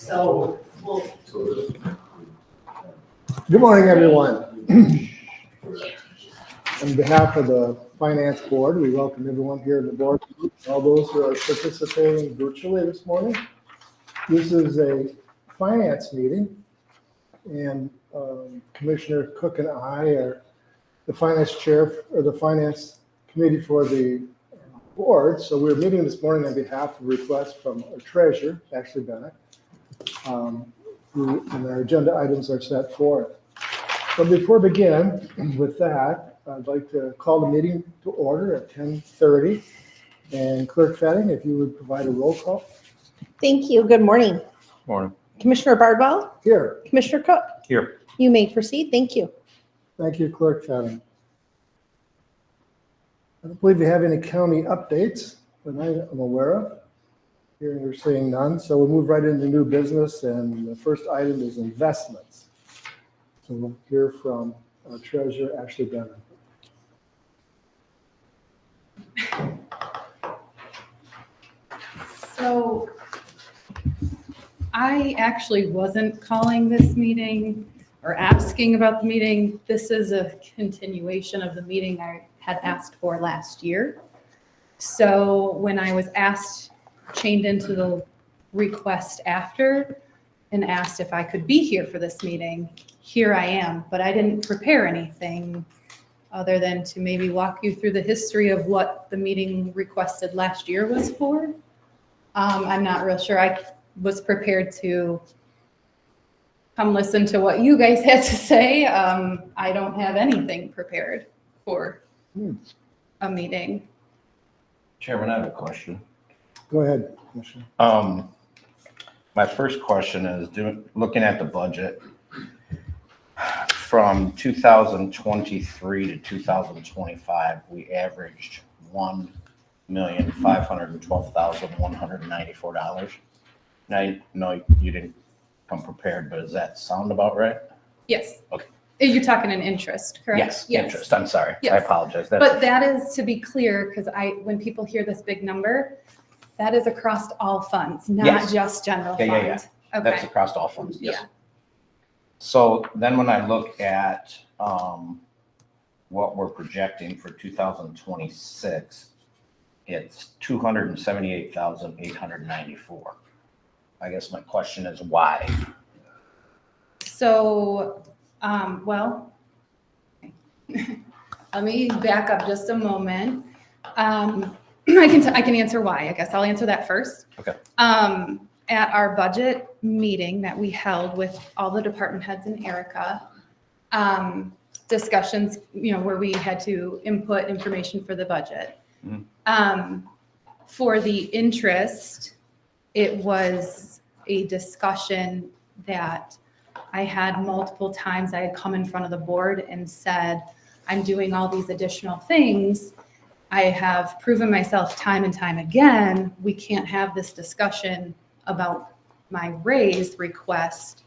So we'll. Good morning, everyone. On behalf of the Finance Board, we welcome everyone here at the board, all those who are participating virtually this morning. This is a finance meeting, and Commissioner Cook and I are the finance chair, or the finance committee for the board. So we're meeting this morning on behalf of requests from our treasurer, Ashley Bennett, and our agenda items are set forth. But before we begin with that, I'd like to call the meeting to order at 10:30. And Clerk Fetting, if you would provide a roll call. Thank you. Good morning. Morning. Commissioner Bardwell, Here. Commissioner Cook, Here. you may proceed. Thank you. Thank you, Clerk Fetting. I don't believe we have any county updates that I'm aware of. Here we're seeing none, so we'll move right into new business, and the first item is investments. So we'll hear from our treasurer, Ashley Bennett. So I actually wasn't calling this meeting or asking about the meeting. This is a continuation of the meeting I had asked for last year. So when I was chained into the request after and asked if I could be here for this meeting, here I am, but I didn't prepare anything other than to maybe walk you through the history of what the meeting requested last year was for. I'm not real sure. I was prepared to come listen to what you guys had to say. I don't have anything prepared for a meeting. Chairman, I have a question. Go ahead, Commissioner. My first question is looking at the budget from 2023 to 2025, we averaged $1,512,194. Now, I know you didn't come prepared, but does that sound about right? Yes. Okay. You're talking in interest, correct? Yes, interest. I'm sorry. I Yes. apologize. But that is, to be clear, because when people hear this big number, that is across all funds, not Yes. just general Yeah, fund. yeah, yeah. That's Okay. across all funds. Yes. Yeah. So then when I look at what we're projecting for 2026, it's 278,894. I guess my question is why? So, well, let me back up just a moment. I can answer why. I guess I'll answer that first. Okay. At our budget meeting that we held with all the department heads and Erica, discussions, where we had to input information for the budget. For the interest, it was a discussion that I had multiple times. I had come in front of the board and said, I'm doing all these additional things. I have proven myself time and time again. We can't have this discussion about my raise request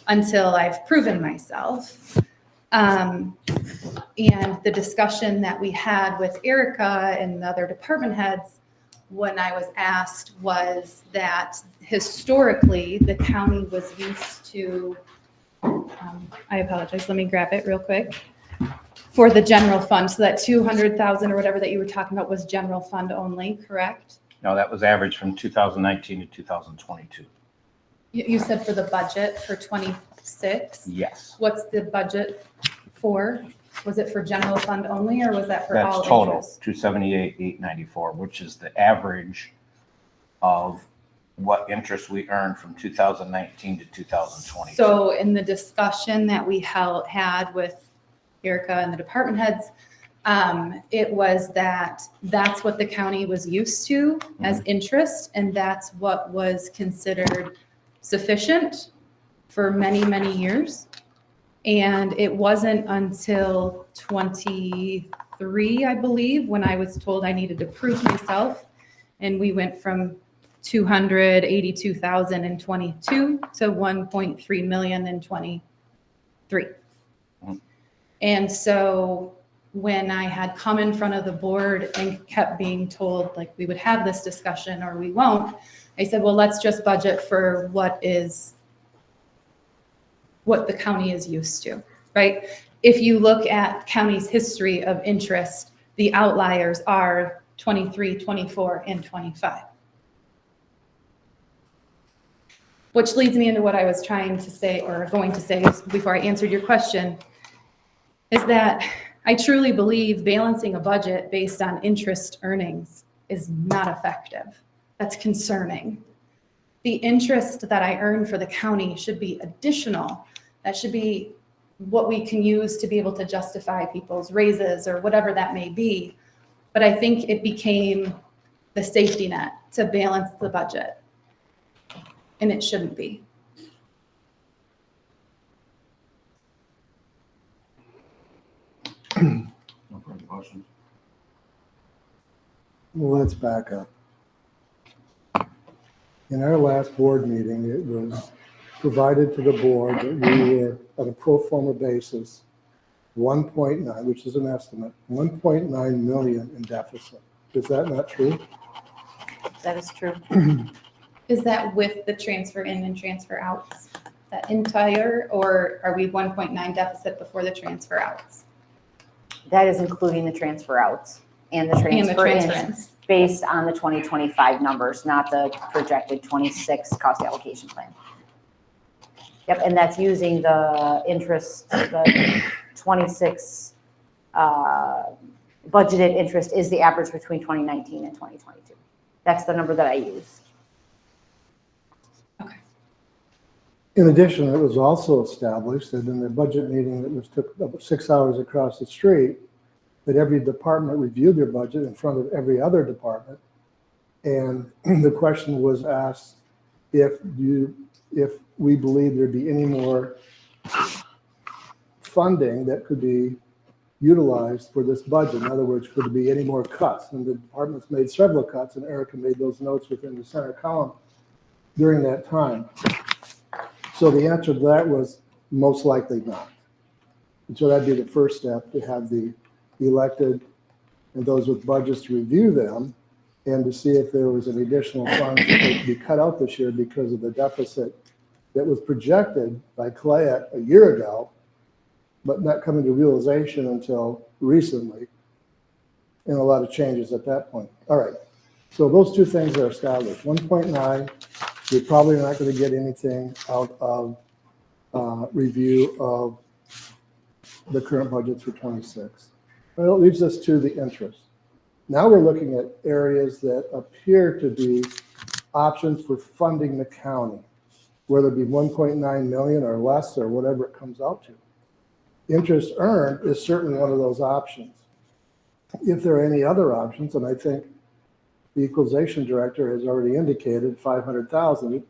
until I've proven myself. And the discussion that we had with Erica and the other department heads when I was asked was that historically the county was used to, I apologize, let me grab it real quick, for the general fund. So that 200,000 or whatever that you were talking about was general fund only, correct? No, that was average from 2019 to 2022. You said for the budget for 26? Yes. What's the budget for? Was it for general fund only, or was that for all That's total, interest? 278,894, which is the average of what interest we earned from 2019 to 2022. So in the discussion that we had with Erica and the department heads, it was that's what the county was used to as interest, and that's what was considered sufficient for many, many years. And it wasn't until 23, I believe, when I was told I needed to prove myself. And we went from 282,000 in 22 to 1.3 million in 23. And so when I had come in front of the board and kept being told, like, we would have this discussion or we won't, I said, well, let's just budget for what the county is used to, right? If you look at county's history of interest, the outliers are 23, 24, and 25. Which leads me into what I was trying to say, or going to say before I answered your question, is that I truly believe balancing a budget based on interest earnings is not effective. That's concerning. The interest that I earn for the county should be additional. That should be what we can use to be able to justify people's raises or whatever that may be. But I think it became the safety net to balance the budget. And it shouldn't be. No further questions. Well, let's back up. In our last board meeting, it was provided to the board that we were at a pro forma basis, 1.9, which is an estimate, 1.9 million in deficit. Is that not true? That is true. Is that with the transfer in and transfer outs? That entire, or are we 1.9 deficit before the transfer outs? That is including the transfer outs and the And the transfer transfer ins ins. based on the 2025 numbers, not the projected 26 cost allocation plan. Yep, and that's using the interest, the 26 budgeted interest is the average between 2019 and 2022. That's the number that I use. In addition, it was also established that in the budget meeting that was took about 6 hours across the street, that every department reviewed their budget in front of every other department. And the question was asked if we believe there'd be any more funding that could be utilized for this budget. In other words, could there be any more cuts? And the departments made several cuts, and Erica made those notes within the center column during that time. So the answer to that was most likely not. And so that'd be the first step, to have the elected and those with budgets to review them and to see if there was an additional funds that could be cut out this year because of the deficit that was projected by Clayette a year ago, but not coming to realization until recently, and a lot of changes at that point. All right, so those two things are established. 1.9, we're probably not going to get anything out of review of the current budgets for 26. Well, it leaves us to the interest. Now we're looking at areas that appear to be options for funding the county, whether it be 1.9 million or less or whatever it comes out to. Interest earned is certainly one of those options. If there are any other options, and I think the equalization director has already indicated 500,000,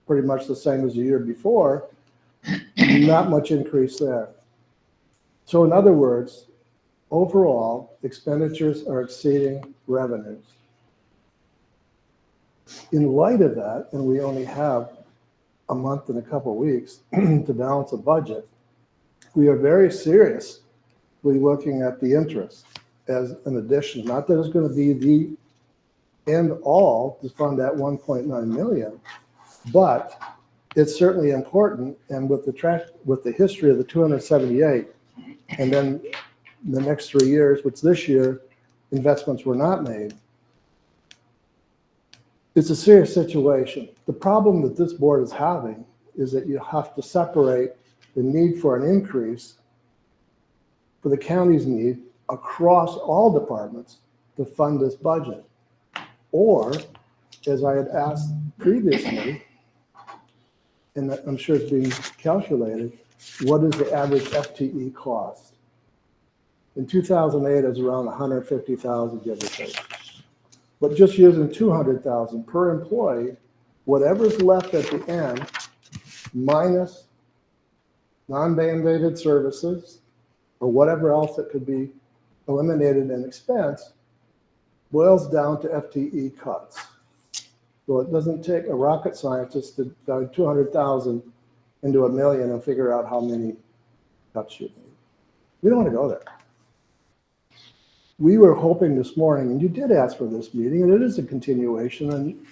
pretty much the same as the year before, not much increase there. So in other words, overall, expenditures are exceeding revenues. In light of that, and we only have a month and a couple of weeks to balance a budget, we are very seriously looking at the interest as an addition. Not that it's going to be the end all to fund that 1.9 million, but it's certainly important. And with the history of the 278, and then the next 3 years, which this year investments were not made, it's a serious situation. The problem that this board is having is that you have to separate the need for an increase for the county's need across all departments to fund this budget. Or, as I had asked previously, and I'm sure it's being calculated, what is the average FTE cost? In 2008, it was around 150,000, give or take. But just using 200,000 per employee, whatever's left at the end, minus non-mandated services or whatever else that could be eliminated in expense, boils down to FTE cuts. So it doesn't take a rocket scientist to dive 200,000 into a million and figure out how many cuts you need. We don't want to go there. We were hoping this morning, and you did ask for this meeting, and it is a continuation, and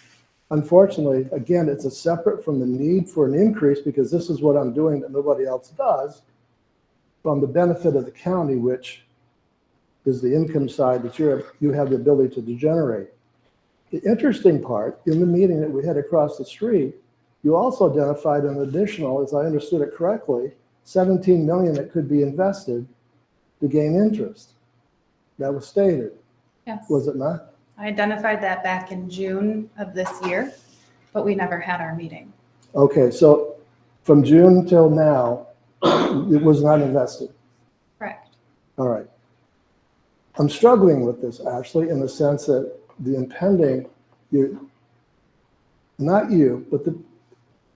Unfortunately, again, it's a separate from the need for an increase because this is what I'm doing that nobody else does from the benefit of the county, which is the income side that you have the ability to generate. The interesting part, in the meeting that we had across the street, you also identified an additional, as I understood it correctly, 17 million that could be invested to gain interest. That was stated, Yes. was it not? I identified that back in June of this year, but we never had our meeting. Okay, so from June till now, it was not invested. Correct. All right. I'm struggling with this, Ashley, in the sense that the impending, not you, but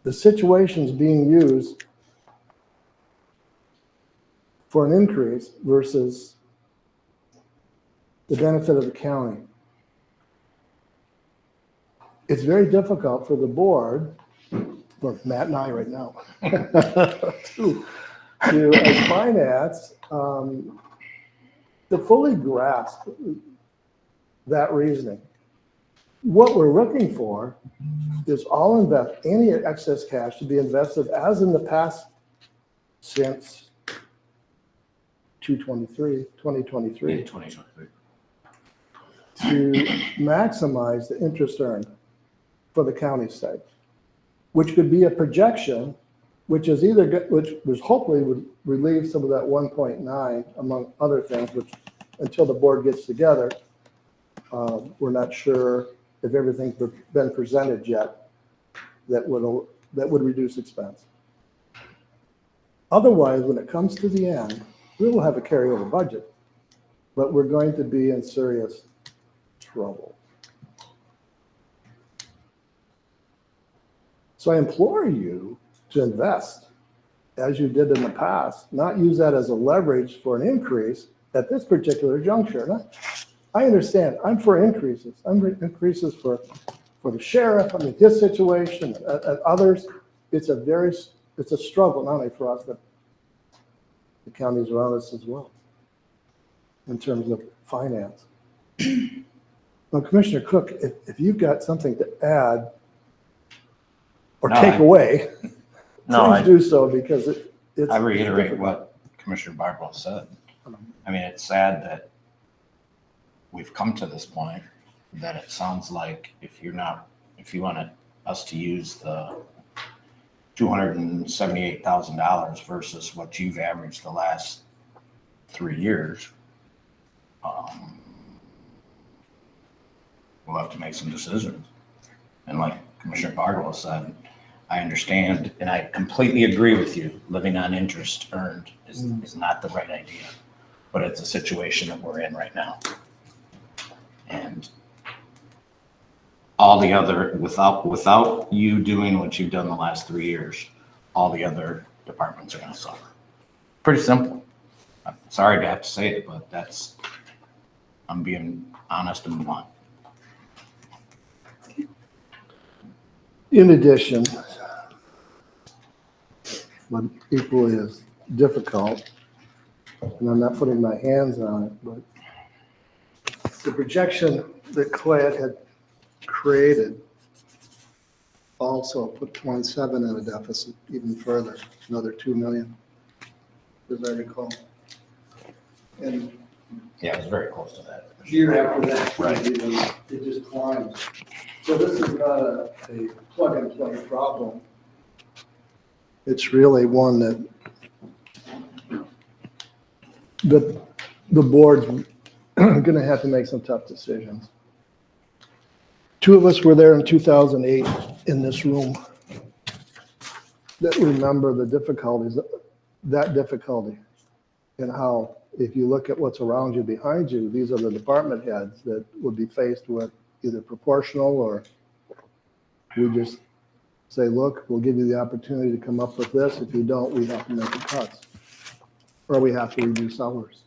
the situations being used for an increase versus the benefit of the county. It's very difficult for the board, for Matt and I right now, to as finance, to fully grasp that reasoning. What we're looking for is any excess cash to be invested as in the past since 2023, In 2023. to maximize the interest earned for the county's sake, which could be a projection, which hopefully would relieve some of that 1.9 among other things, which until the board gets together, we're not sure if everything's been presented yet that would reduce expense. Otherwise, when it comes to the end, we will have a carryover budget, but we're going to be in serious trouble. So I implore you to invest as you did in the past, not use that as a leverage for an increase at this particular juncture. I understand, I'm for increases. I'm for increases for the sheriff, I mean, his situation, and others. It's a struggle, not only for us, but the counties around us as well, in terms of finance. Now, Commissioner Cook, if you've got something to add or No, take away, No, please do so, because it's. I reiterate what Commissioner Bardwell said. I mean, it's sad that we've come to this point, that it sounds like if you wanted us to use the $278,000 versus what you've averaged the last 3 years, we'll have to make some decisions. And like Commissioner Bardwell said, I understand and I completely agree with you. Living on interest earned is not the right idea, but it's a situation that we're in right now. And all the other, without you doing what you've done the last 3 years, all the other departments are going to suffer. Pretty simple. I'm sorry to have to say it, but I'm being honest and blunt. In addition, but equally as difficult, and I'm not putting my hands on it, but the projection that Clayette had created also put 27 in a deficit even further, another 2 million, as I recall. And Yeah, it was very close to that. year after that, Right. it just climbs. So this is not a plug and play problem. It's really one that the board's gonna have to make some tough decisions. 2 of us were there in 2008 in this room that remember the difficulties, that difficulty, and how if you look at what's around you, behind you, these are the department heads that would be faced with either proportional or we just say, look, we'll give you the opportunity to come up with this. If you don't, we have to make the cuts. Or we have to reduce hours.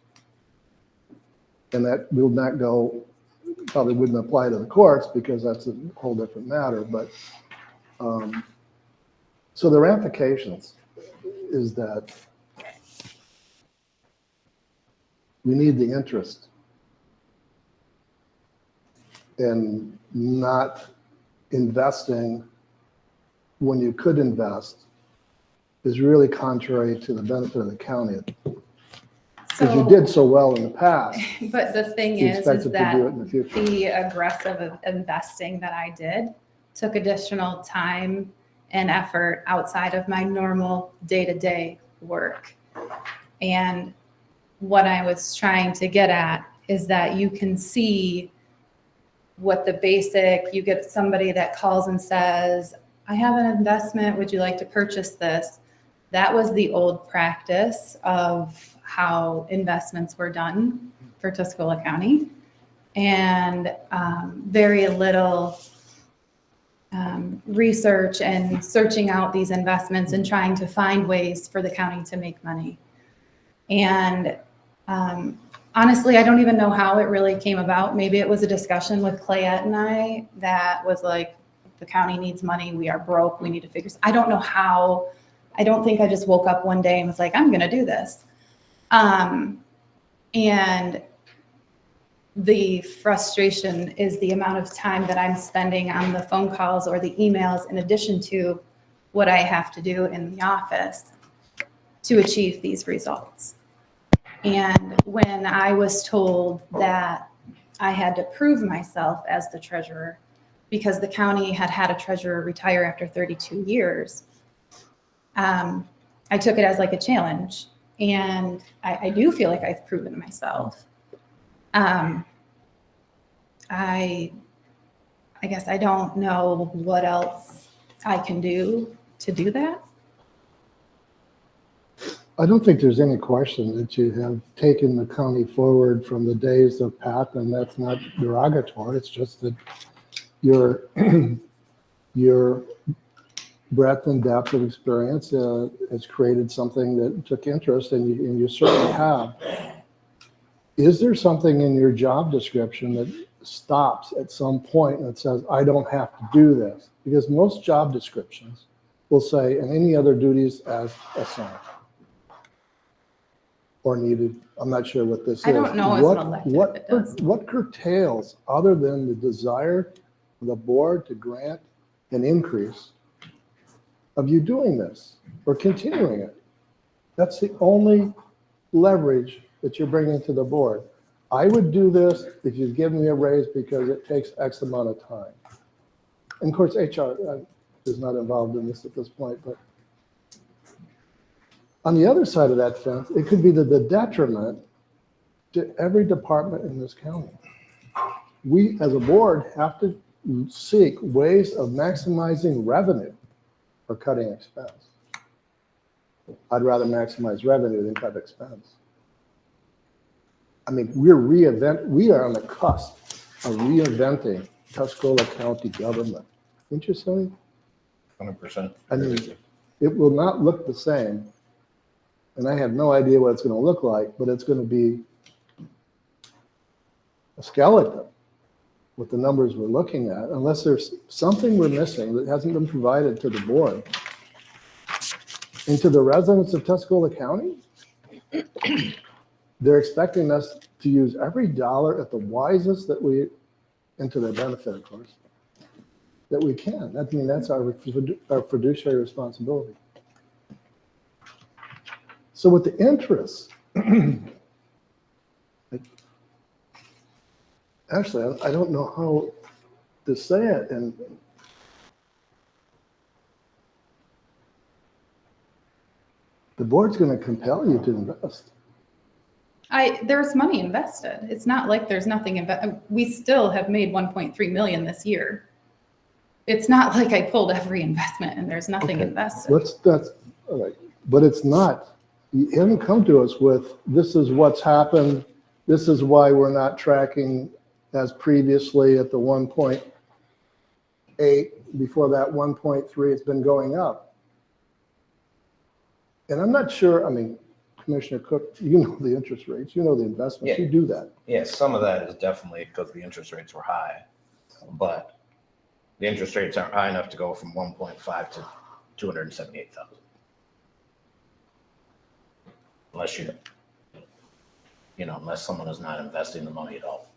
And that will not go, probably wouldn't apply to the courts because that's a whole different matter. But so the ramifications is that we need the interest and not investing when you could invest is really contrary to the benefit of the county. Because you did so well in the past, But the thing you is expect it to that do it in the future. the aggressive investing that I did took additional time and effort outside of my normal day-to-day work. And what I was trying to get at is that you can see what the basic, you get somebody that calls and says, I have an investment, would you like to purchase this? That was the old practice of how investments were done for Tuscola County. And very little research and searching out these investments and trying to find ways for the county to make money. And honestly, I don't even know how it really came about. Maybe it was a discussion with Clayette and I that was like, the county needs money, we are broke, we need to figure, I don't know how. I don't think I just woke up one day and was like, I'm gonna do this. And the frustration is the amount of time that I'm spending on the phone calls or the emails in addition to what I have to do in the office to achieve these results. And when I was told that I had to prove myself as the treasurer because the county had had a treasurer retire after 32 years, I took it as like a challenge. And I do feel like I've proven myself. I guess I don't know what else I can do to do that. I don't think there's any question that you have taken the county forward from the days of Pat, and that's not derogatory. It's just that your breadth and depth of experience has created something that took interest, and you certainly have. Is there something in your job description that stops at some point and says, I don't have to do this? Because most job descriptions will say, and any other duties as assigned or needed. I'm not sure what this is. I don't know as an elected if it does. What curtails, other than the desire of the board to grant an increase, of you doing this or continuing it? That's the only leverage that you're bringing to the board. I would do this if you'd give me a raise because it takes X amount of time. And of course, HR is not involved in this at this point, but on the other side of that fence, it could be the detriment to every department in this county. We, as a board, have to seek ways of maximizing revenue or cutting expense. I'd rather maximize revenue than cut expense. I mean, we are on the cusp of reinventing Tuscola County government. Wouldn't you say? 100%. I mean, it will not look the same. And I have no idea what it's going to look like, but it's going to be a skeleton with the numbers we're looking at, unless there's something we're missing that hasn't been provided to the board. And to the residents of Tuscola County, they're expecting us to use every dollar at the wisest that we, and to their benefit, of course, that we can. I mean, that's our fiduciary responsibility. So with the interest, actually, I don't know how to say it, and the board's going to compel you to invest. There's money invested. It's not like there's nothing we still have made 1.3 million this year. It's not like I pulled every investment and there's nothing Okay. invested. That's all right, but it's not. You haven't come to us with, this is what's happened. This is why we're not tracking as previously at the 1.8. Before that 1.3, it's been going up. And I'm not sure, I mean, Commissioner Cook, you know the interest rates, you know the investments, Yeah. you do that. Yeah, some of that is definitely because the interest rates were high, but the interest rates aren't high enough to go from 1.5 to 278,000. Unless unless someone is not investing the money at all.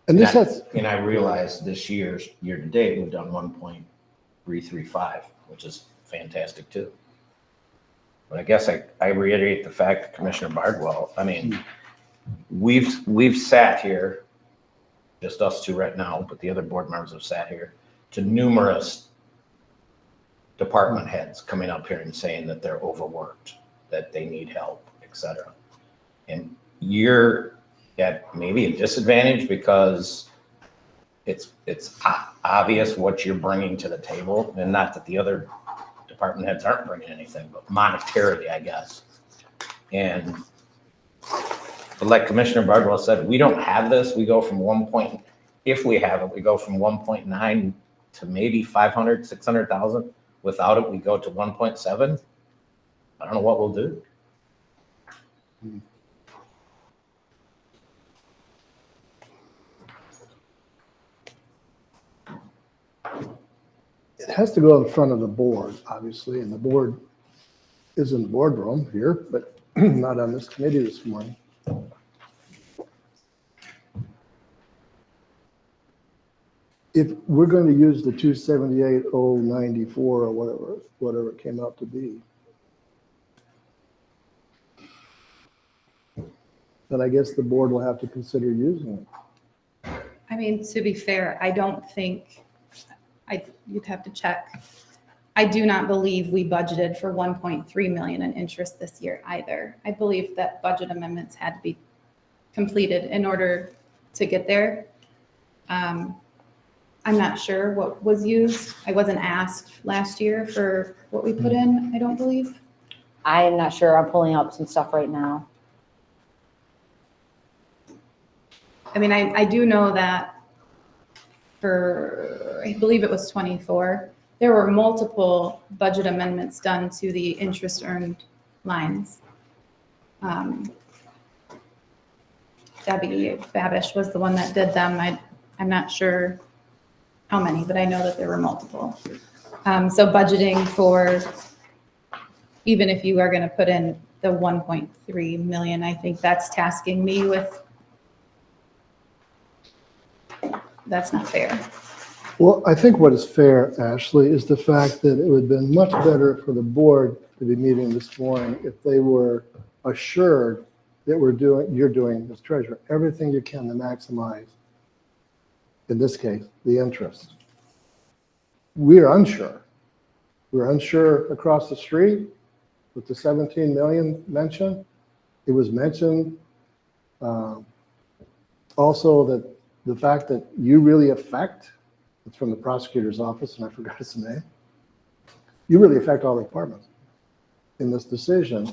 And this has, And I realized this year to date, we've done 1.335, which is fantastic too. But I guess I reiterate the fact that Commissioner Bardwell, I mean, we've sat here, just us two right now, but the other board members have sat here, to numerous department heads coming up here and saying that they're overworked, that they need help, et cetera. And you're at maybe a disadvantage because it's obvious what you're bringing to the table, and not that the other department heads aren't bringing anything, but monetarily, I guess. And but like Commissioner Bardwell said, we don't have this. We go from if we have it, we go from 1.9 to maybe 500, 600,000. Without it, we go to 1.7. I don't know what we'll do. it has to go in front of the board, obviously, and the board is in the boardroom here, but not on this committee this morning. If we're going to use the 278,094 or whatever it came out to be, then I guess the board will have to consider using it. I mean, to be fair, I don't think, you'd have to check. I do not believe we budgeted for 1.3 million in interest this year either. I believe that budget amendments had to be completed in order to get there. I'm not sure what was used. I wasn't asked last year for what we put in, I don't believe. I'm not sure. I'm pulling up some stuff right now. I mean, I do know that for, I believe it was 24, there were multiple budget amendments done to the interest earned lines. Debbie Babish was the one that did them. I'm not sure how many, but I know that there were multiple. So budgeting for, even if you are going to put in the 1.3 million, I think that's tasking me with, that's not fair. Well, I think what is fair, Ashley, is the fact that it would have been much better for the board to be meeting this morning if they were assured that you're doing as treasurer, everything you can to maximize, in this case, the interest. We're unsure. We're unsure across the street with the 17 million mentioned. It was mentioned also that the fact that you really affect, it's from the prosecutor's office, and I forgot his name. You really affect all the departments in this decision.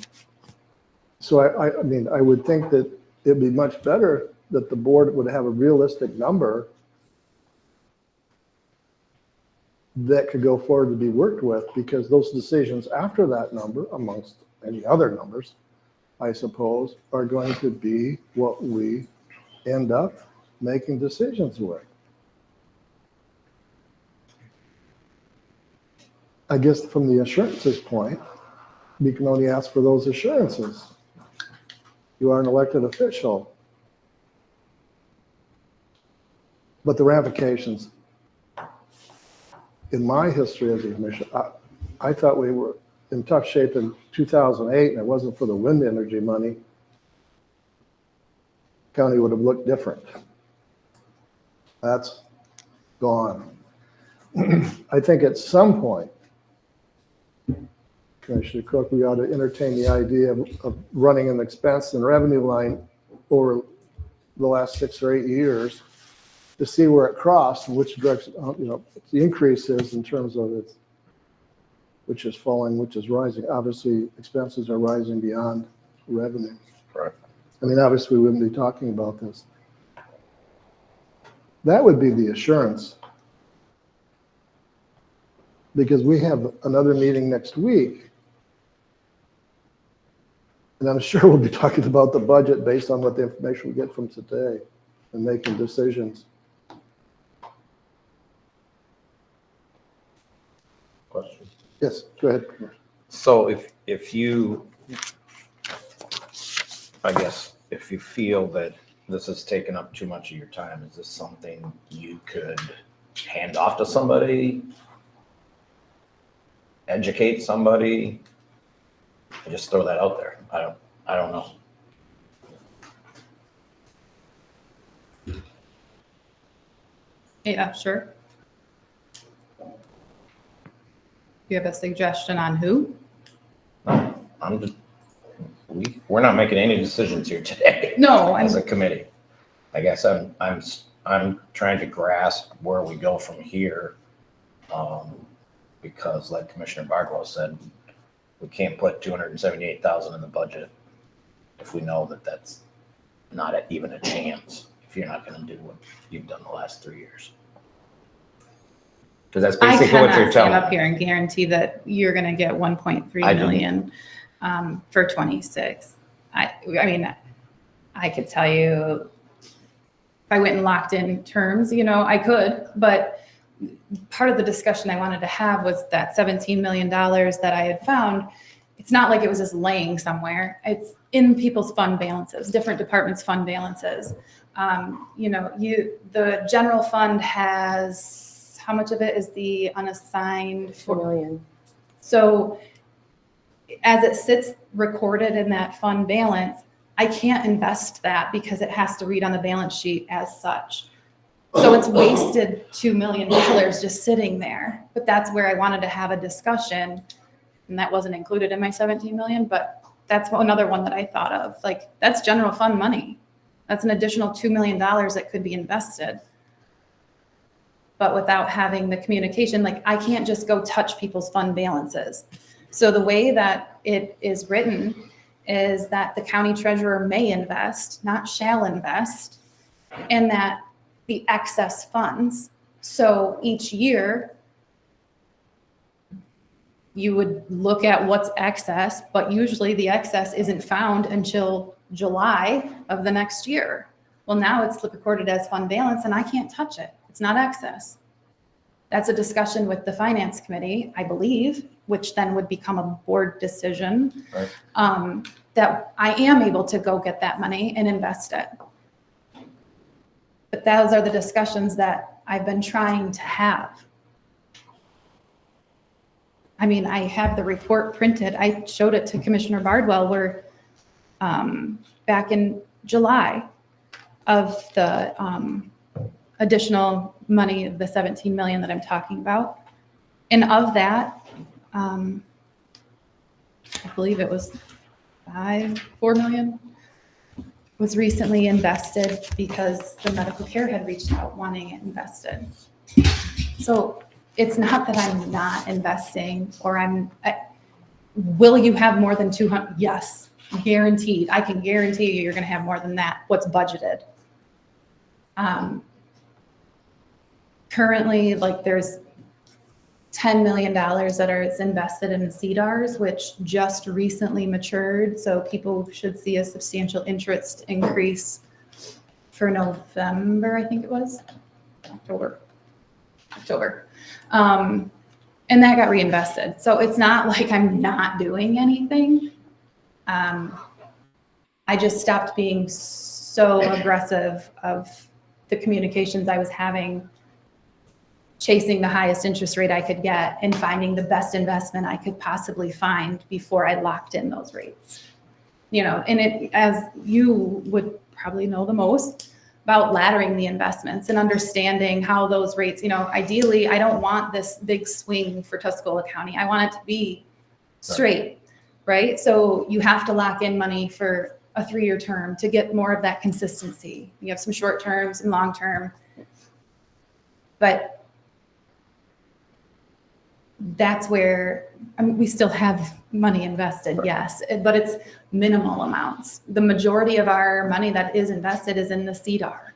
So I mean, I would think that it'd be much better that the board would have a realistic number that could go forward to be worked with, because those decisions after that number, amongst any other numbers, I suppose, are going to be what we end up making decisions with. I guess from the assurances point, we can only ask for those assurances. You are an elected official. But the ramifications, in my history as a commissioner, I thought we were in tough shape in 2008, and it wasn't for the wind energy money, county would have looked different. That's gone. I think at some point, Commissioner Cook, we ought to entertain the idea of running an expense and revenue line over the last 6 or 8 years to see where it crossed and which direction, the increase is in terms of its, which is falling, which is rising. Obviously, expenses are rising beyond revenue. Correct. I mean, obviously, we wouldn't be talking about this. That would be the assurance. Because we have another meeting next week. And I'm sure we'll be talking about the budget based on what the information we get from today and making decisions. Question. Yes, go ahead. So if you, I guess, if you feel that this is taking up too much of your time, is this something you could hand off to somebody? Educate somebody? Just throw that out there. I don't know. Yeah, sure. You have a suggestion on who? I'm just, we're not making any decisions here today. No, As a committee. I guess I'm trying to grasp where we go from here. Because like Commissioner Bardwell said, we can't put 278,000 in the budget if we know that that's not even a chance, if you're not gonna do what you've done the last 3 years. Because that's I basically what cannot you're stand telling up me. here and guarantee that you're gonna get 1.3 I didn't. million for 26. I mean, I could tell you, if I went and locked in terms, I could, but part of the discussion I wanted to have was that $17 million that I had found. It's not like it was just laying somewhere. It's in people's fund balances, different departments' fund balances. The general fund has, how much of it is the unassigned? 4 million. So as it sits recorded in that fund balance, I can't invest that because it has to read on the balance sheet as such. So it's wasted $2 million just sitting there. But that's where I wanted to have a discussion, and that wasn't included in my 17 million, but that's another one that I thought of. Like, that's general fund money. That's an additional $2 million that could be invested. But without having the communication, like, I can't just go touch people's fund balances. So the way that it is written is that the county treasurer may invest, not shall invest, and that the excess funds. So each year, you would look at what's excess, but usually the excess isn't found until July of the next year. Well, now it's recorded as fund balance and I can't touch it. It's not excess. That's a discussion with the finance committee, I believe, which then would become a board decision. Right. That I am able to go get that money and invest it. But those are the discussions that I've been trying to have. I mean, I have the report printed. I showed it to Commissioner Bardwell where back in July of the additional money of the 17 million that I'm talking about. And of that, I believe it was 4 million was recently invested because the medical care had reached out wanting it invested. So it's not that I'm not investing or will you have more than 200? Yes, guaranteed. I can guarantee you're going to have more than that, what's budgeted. Currently, like there's $10 million that is invested in CDARS, which just recently matured. So people should see a substantial interest increase for November, I think it was, October. And that got reinvested. So it's not like I'm not doing anything. I just stopped being so aggressive of the communications I was having, chasing the highest interest rate I could get and finding the best investment I could possibly find before I locked in those rates. And it, as you would probably know the most about laddering the investments and understanding how those rates, ideally, I don't want this big swing for Tuscola County. I want it to be straight, right? So you have to lock in money for a 3-year term to get more of that consistency. You have some short terms and long term, but that's where we still have money invested, yes, but it's minimal amounts. The majority of our money that is invested is in the CDAR,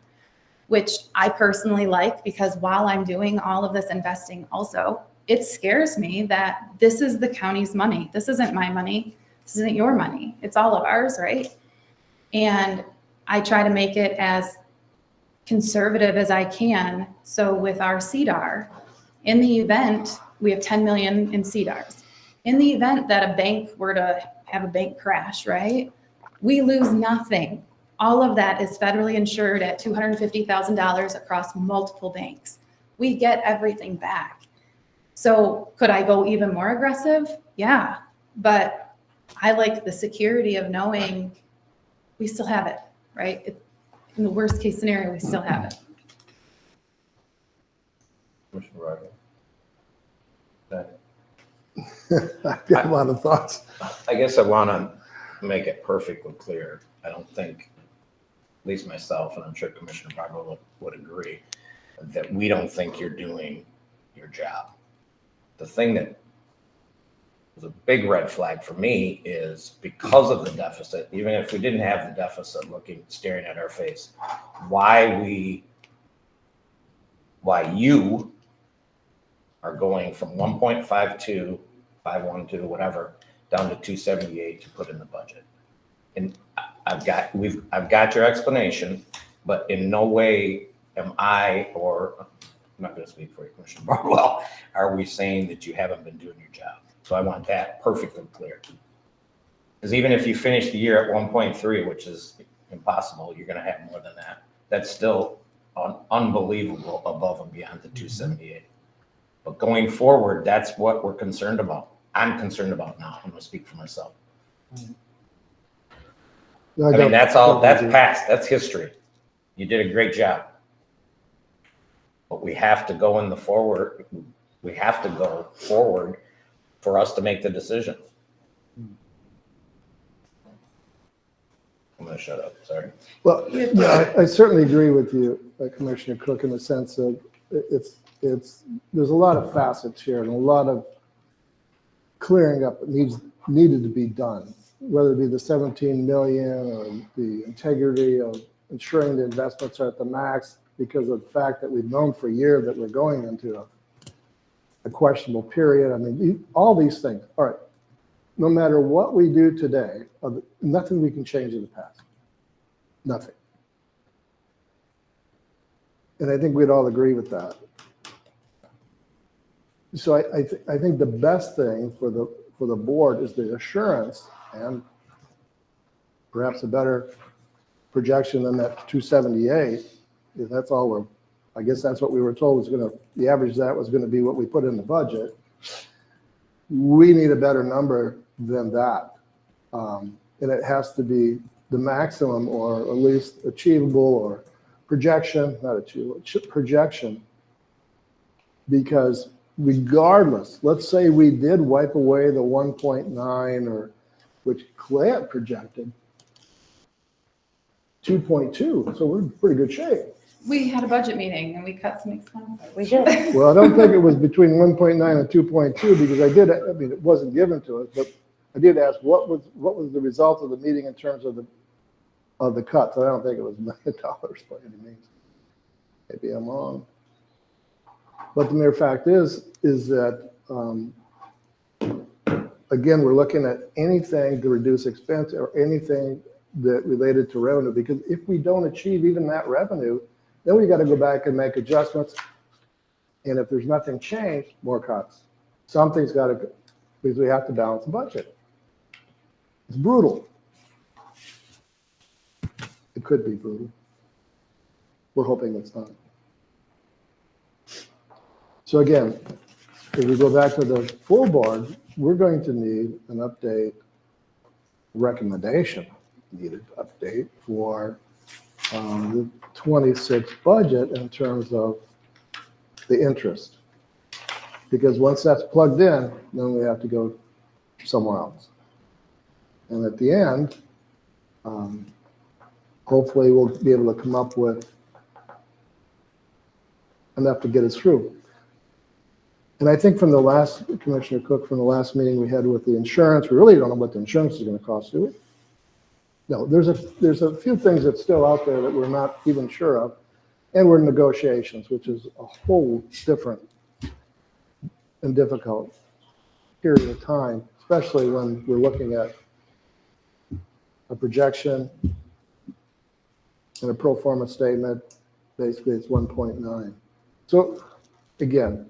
which I personally like because while I'm doing all of this investing also, it scares me that this is the county's money. This isn't my money. This isn't your money. It's all of ours, right? And I try to make it as conservative as I can. So with our CDAR, in the event we have 10 million in CDARS. In the event that a bank were to have a bank crash, right? We lose nothing. All of that is federally insured at $250,000 across multiple banks. We get everything back. So could I go even more aggressive? Yeah, but I like the security of knowing we still have it, right? In the worst case scenario, we still have it. Commissioner Rogers? That- I've got a lot of thoughts. I guess I want to make it perfectly clear. I don't think, at least myself, and I'm sure Commissioner Barlow would agree, that we don't think you're doing your job. The thing that was a big red flag for me is because of the deficit, even if we didn't have the deficit staring at our face, why you are going from 1.52, 512, whatever, down to 278 to put in the budget. And I've got your explanation, but in no way am I, or I'm not going to speak for you, Commissioner Barwell, are we saying that you haven't been doing your job? So I want that perfectly clear. Because even if you finish the year at 1.3, which is impossible, you're going to have more than that. That's still unbelievable above and beyond the 278. But going forward, that's what we're concerned about. I'm concerned about now. I'm going to speak for myself. I mean, that's past, that's history. You did a great job. But we have to go forward for us to make the decision. I'm going to shut up, sorry. Well, yeah, I certainly agree with you, Commissioner Cook, in the sense of there's a lot of facets here and a lot of clearing up that needed to be done, whether it be the 17 million or the integrity of ensuring the investments are at the max because of the fact that we've known for a year that we're going into a questionable period. I mean, all these things. All right. No matter what we do today, nothing we can change in the past. Nothing. And I think we'd all agree with that. So I think the best thing for the board is the assurance and perhaps a better projection than that 278. If that's all I guess that's what we were told was the average of that was going to be what we put in the budget. We need a better number than that. And it has to be the maximum or at least achievable or projection, not achievable, projection. Because regardless, let's say we did wipe away the 1.9 or which Clint projected 2.2. So we're in pretty good shape. We had a budget meeting and we cut some expenses. We did. Well, I don't think it was between 1.9 and 2.2 because it wasn't given to us, but I did ask what was the result of the meeting in terms of the cuts. I don't think it was $1 million by any means. Maybe I'm wrong. But the mere fact is that, again, we're looking at anything to reduce expense or anything that related to revenue, because if we don't achieve even that revenue, then we got to go back and make adjustments. And if there's nothing changed, more cuts. Something's got to go because we have to balance the budget. It's brutal. It could be brutal. We're hoping it's not. So again, if we go back to the full board, we're going to need an update, recommendation needed update for the 26 budget in terms of the interest. Because once that's plugged in, then we have to go somewhere else. And at the end, hopefully we'll be able to come up with enough to get us through. And I think from the last, Commissioner Cook, from the last meeting we had with the insurance, we really don't know what the insurance is going to cost, do we? No, there's a few things that's still out there that we're not even sure of. And we're in negotiations, which is a whole different and difficult period of time, especially when we're looking at a projection and a pro forma statement. Basically, it's 1.9. So again,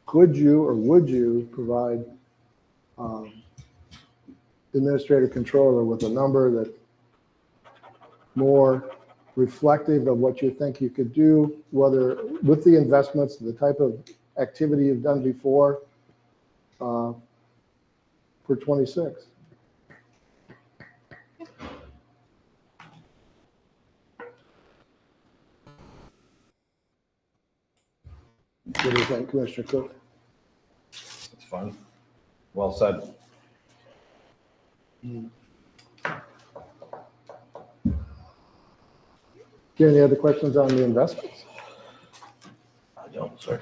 could you or would you provide the administrative controller with a number that more reflective of what you think you could do, whether with the investments, the type of activity you've done before for 26. What do you think, Commissioner Cook? It's fun. Well said. Do you have any other questions on the investments? I don't, sir.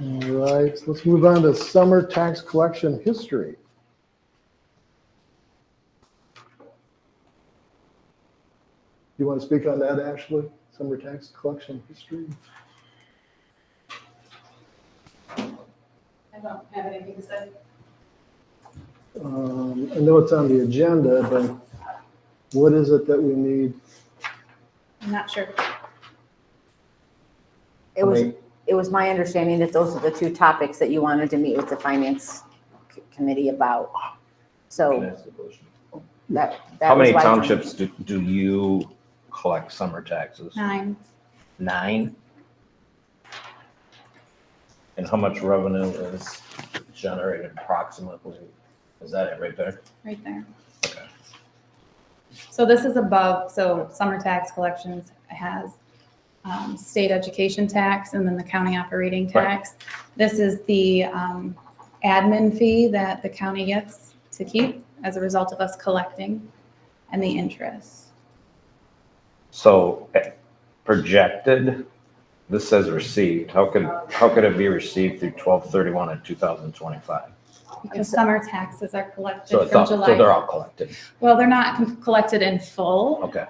All right, let's move on to summer tax collection history. You want to speak on that, Ashley? Summer tax collection history? I don't have anything to say. I know it's on the agenda, but what is it that we need? I'm not sure. It was my understanding that those are the two topics that you wanted to meet with the finance committee about. Can I So ask a question? that How was many why it's on- townships do you collect summer taxes? 9. 9? And how much revenue is generated approximately? Is that it right there? Right there. Okay. So this is above, so summer tax collections has state education tax and then the county operating Right. tax. This is the admin fee that the county gets to keep as a result of us collecting and the interest. So projected, this says received. How could it be received through 12/31 of 2025? Because summer taxes are collected So it's from all, so July. they're all collected. Well, they're not collected in full. Okay.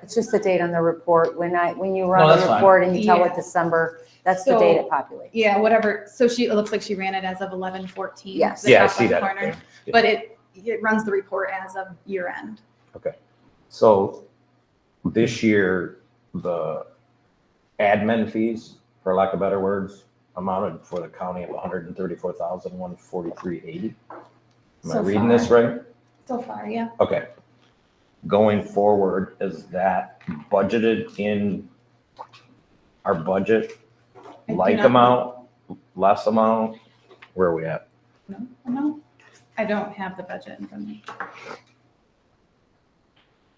It's just the date on the report. When you No, run that's the fine. report and you tell Yeah. it December, that's the date So- it populates. Yeah, whatever. So it looks like she ran it as of 11/14. Yes. the Yeah, I top see left that. corner. there. Yeah. But it runs the report as of year end. So this year, the admin fees, for lack of better words, amounted for the county of 134,143.80. Am I So reading far. this right? So far, yeah. Okay. Going forward, is that budgeted in our budget? I do Like not- amount, less amount? Where are we at? No, I don't have the budget in front of me.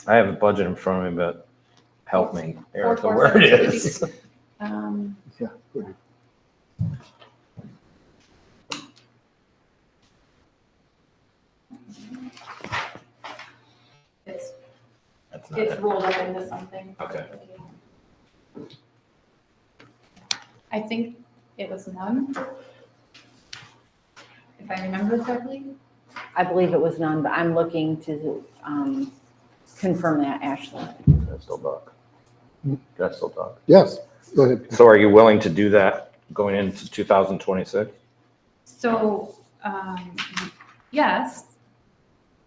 I have a budget in front of me, but help me, Erica, 4, where it 7, is. Yeah. good. It's That's not it's it. rolled up into something. Okay. I think it was none. If I remember correctly. I believe it was none, but I'm looking to confirm that, Ashley. That's still dark. That's still dark. Yes, go ahead. So are you willing to do that going into 2026? So, yes,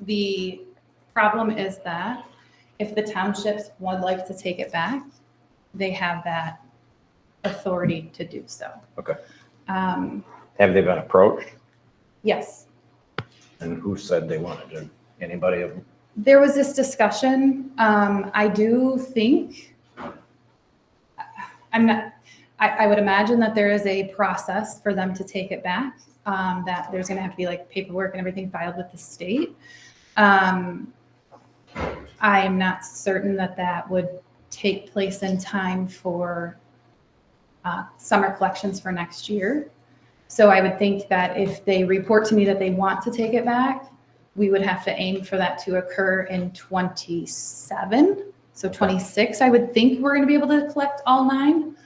the problem is that if the townships would like to take it back, they have that authority to do so. Okay. Um, Have they been approached? Yes, And who said they wanted to? Anybody of there was this discussion. I do think, I would imagine that there is a process for them to take it back, that there's gonna have to be like paperwork and everything filed with the state. I'm not certain that that would take place in time for summer collections for next year. So I would think that if they report to me that they want to take it back, we would have to aim for that to occur in 27. So 26, I would think we're going to be able to collect all 9.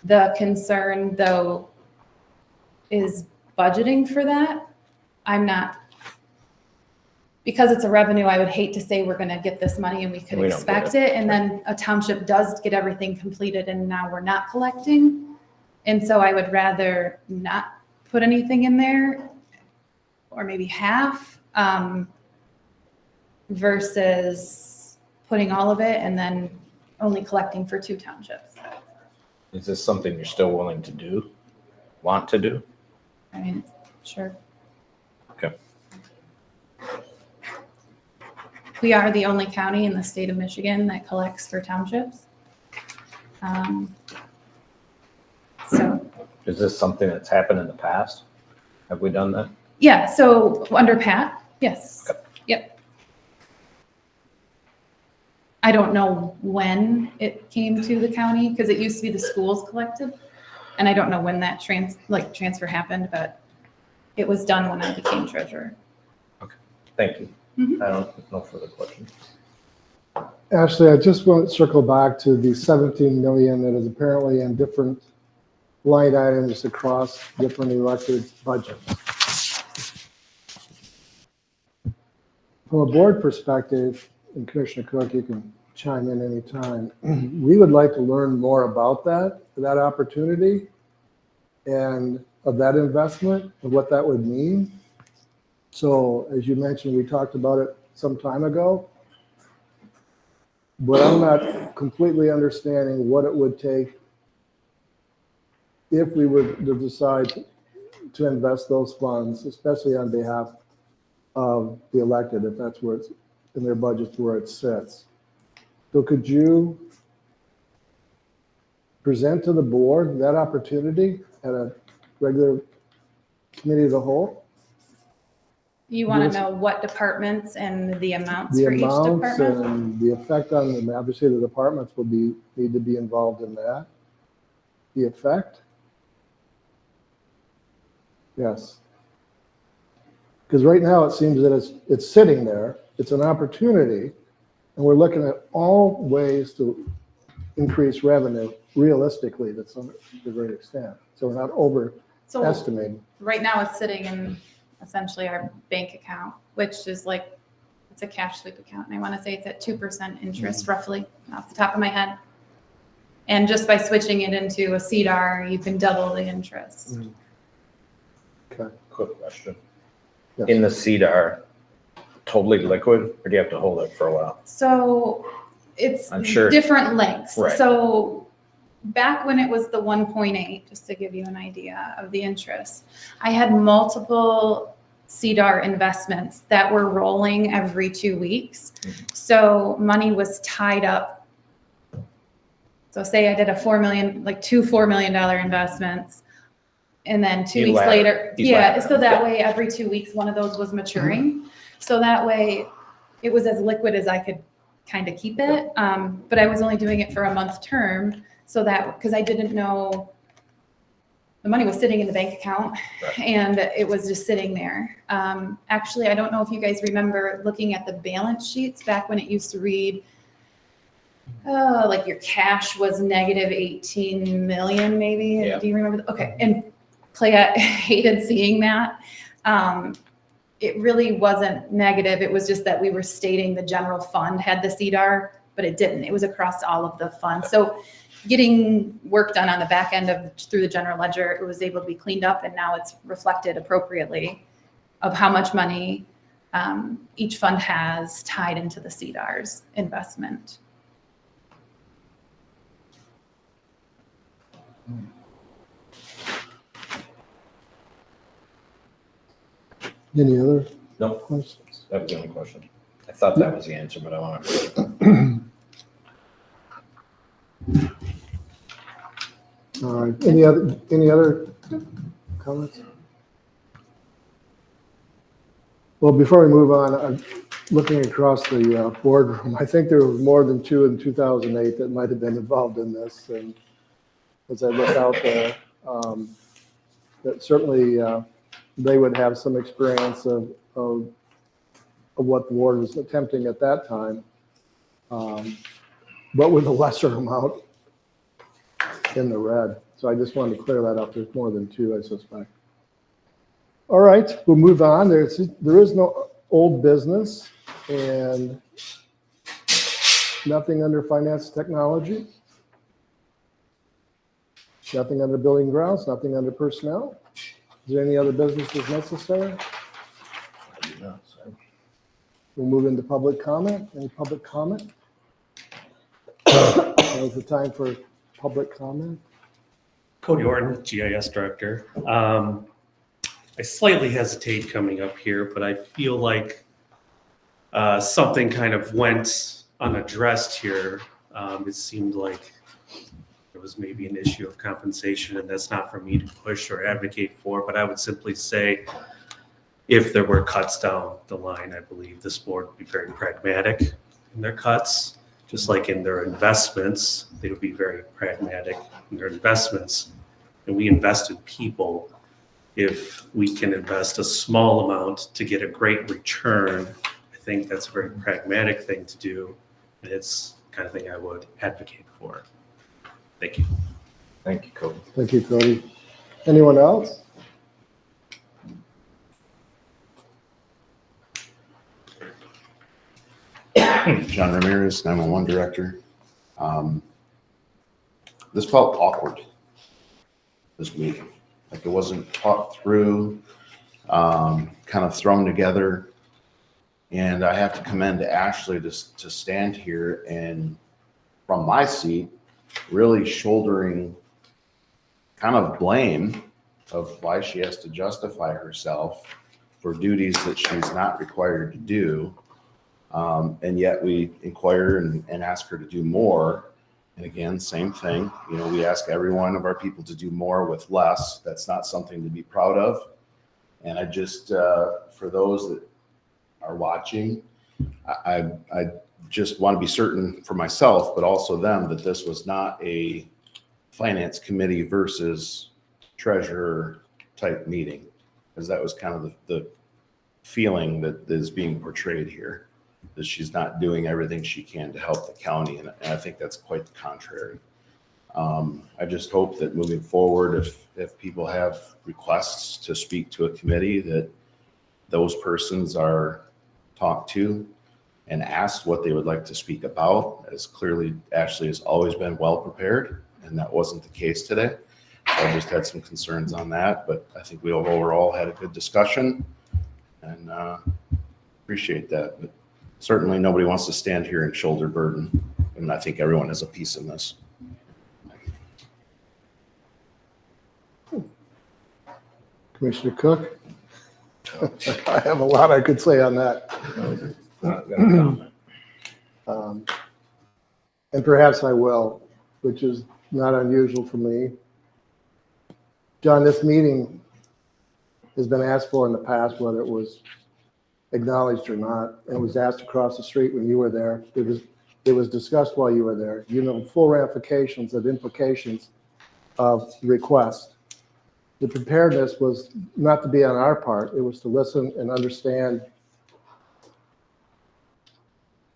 The concern, though, is budgeting for that. I'm not, because it's a revenue, I would hate to say we're going to get this money and we could We don't get expect it. And then a township does get everything completed and now we're not collecting. And so I would rather not put anything in there, or maybe half, versus putting all of it and then only collecting for 2 townships. Is this something you're still willing to do? Want to do? I mean, sure. Okay. We are the only county in the state of Michigan that collects for townships. So, Is this something that's happened in the past? Have we done that? yeah, so under Pat, yes, yep. I don't know when it came to the county, because it used to be the schools collected. And I don't know when that transfer happened, but it was done when I became treasurer. Thank you. Mhm. I don't know further questions. Ashley, I just want to circle back to the 17 million that is apparently in different line items across different elected budgets. From a board perspective, and Commissioner Cook, you can chime in anytime, we would like to learn more about that opportunity and of that investment and what that would mean. So as you mentioned, we talked about it some time ago, but I'm not completely understanding what it would take if we were to decide to invest those funds, especially on behalf of the elected, if that's where it's in their budget where it sits. So could you present to the board that opportunity at a regular committee of the whole? You want Yes. to know what departments and the amounts The for each amounts department? and the effect on them, obviously the departments will need to be involved in that. The effect? Yes. Because right now it seems that it's sitting there, it's an opportunity, and we're looking at all ways to increase revenue realistically to a great extent. So we're not So overestimating. right now it's sitting in essentially our bank account, which is like, it's a cash sweep account. And I want to say it's at 2% interest roughly off the top of my head. And just by switching it into a CDR, you can double the interest. Okay. Quick question. Yes. In the CDR, totally liquid, or do you have to hold it for a while? So it's I'm sure- different lengths. Right. So back when it was the 1.8, just to give you an idea of the interest, I had multiple CDR investments that were rolling every 2 weeks. So money was tied up. So say I did a two $4 million investments. And then 2 weeks later, so that way every 2 weeks, one of those was maturing. So that way it was as liquid as I could kind of keep it. But I was only doing it for a month term. So that, because I didn't know, the money was sitting in the bank account and it was just sitting there. Actually, I don't know if you guys remember looking at the balance sheets back when it used to read, like your cash was negative 18 million maybe. Yeah. Do you remember? Okay. And Clay, I hated seeing that. It really wasn't negative. It was just that we were stating the general fund had the CDR, but it didn't. It was across all of the funds. So getting work done on the back end through the general ledger, it was able to be cleaned up, and now it's reflected appropriately of how much money each fund has tied into the CDR's investment. Any other No, questions? that was the only question. I thought that was the answer, but I want to. All right, any other comments? Well, before we move on, I'm looking across the boardroom. I think there was more than two in 2008 that might have been involved in this. And as I look out there, that certainly they would have some experience of what the board was attempting at that time, but with a lesser amount in the red. So I just wanted to clear that up. There's more than two, I suspect. All right, we'll move on. There is no old business and nothing under finance technology. Nothing under building grounds, nothing under personnel. Is there any other businesses necessary? I do not, so. We'll move into public comment. Any public comment? Now's the time for public comment. Cody Orton, GIS Director. I slightly hesitate coming up here, but I feel like something kind of went unaddressed here. It seemed like there was maybe an issue of compensation, and that's not for me to push or advocate for, but I would simply say if there were cuts down the line, I believe this board would be very pragmatic in their cuts, just like in their investments, they would be very pragmatic in their investments. And we invest in people. If we can invest a small amount to get a great return, I think that's a very pragmatic thing to do. And it's the kind of thing I would advocate for. Thank you. Thank you, Cody. Thank you, Cody. Anyone else? John Ramirez, 911 director. This felt awkward, this meeting. Like it wasn't talked through, kind of thrown together. And I have to commend Ashley to stand here and from my seat, really shouldering kind of blame of why she has to justify herself for duties that she's not required to do. And yet we inquire and ask her to do more. And again, same thing, you know, we ask every one of our people to do more with less. That's not something to be proud of. And I just, for those that are watching, I just want to be certain for myself, but also them, that this was not a finance committee versus treasurer type meeting, because that was kind of the feeling that is being portrayed here, that she's not doing everything she can to help the county. And I think that's quite the contrary. I just hope that moving forward, if people have requests to speak to a committee, that those persons are talked to and asked what they would like to speak about. As clearly, Ashley has always been well prepared, and that wasn't the case today. So I just had some concerns on that, but I think we overall had a good discussion, and appreciate that. But certainly nobody wants to stand here and shoulder burden, and I think everyone has a piece in this. Commissioner Cook? I have a lot I could say on that. And perhaps I will, which is not unusual for me. John, this meeting has been asked for in the past, whether it was acknowledged or not. It was asked across the street when you were there. It was discussed while you were there. You know, full ramifications and implications of the request. The preparedness was not to be on our part. It was to listen and understand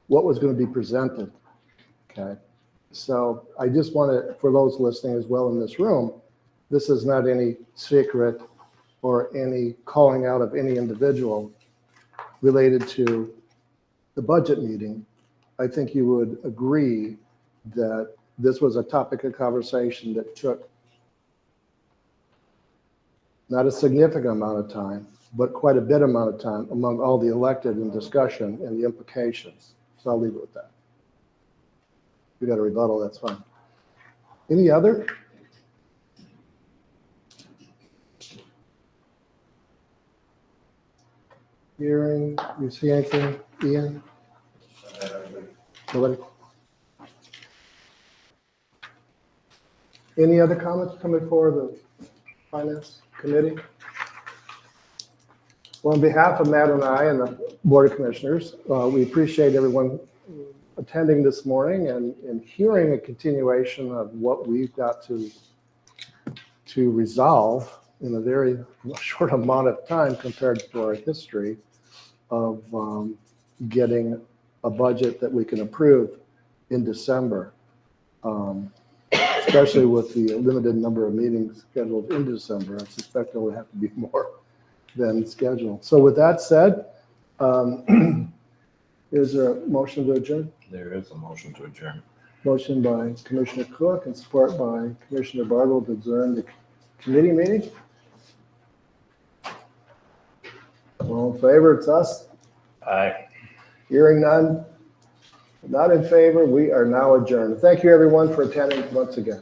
what was going to be presented. Okay. So I just want to, for those listening as well in this room, this is not any secret or any calling out of any individual related to the budget meeting. I think you would agree that this was a topic of conversation that took not a significant amount of time, but quite a bit amount of time among all the elected in discussion and the implications. So I'll leave it with that. If you got a rebuttal, that's fine. Any other? Hearing, you see anything, Ian? Nobody? Any other comments coming forward of the Finance Committee? Well, on behalf of Matt and I and the Board of Commissioners, we appreciate everyone attending this morning and hearing a continuation of what we've got to resolve in a very short amount of time compared to our history of getting a budget that we can approve in December, especially with the limited number of meetings scheduled in December. I suspect there will have to be more than scheduled. So with that said, is there a motion to adjourn? There is a motion to adjourn. Motion by Commissioner Cook and support by Commissioner Bartle to adjourn the committee meeting. All in favor, it's us. Aye. Hearing none, not in favor, we are now adjourned. Thank you, everyone, for attending once again.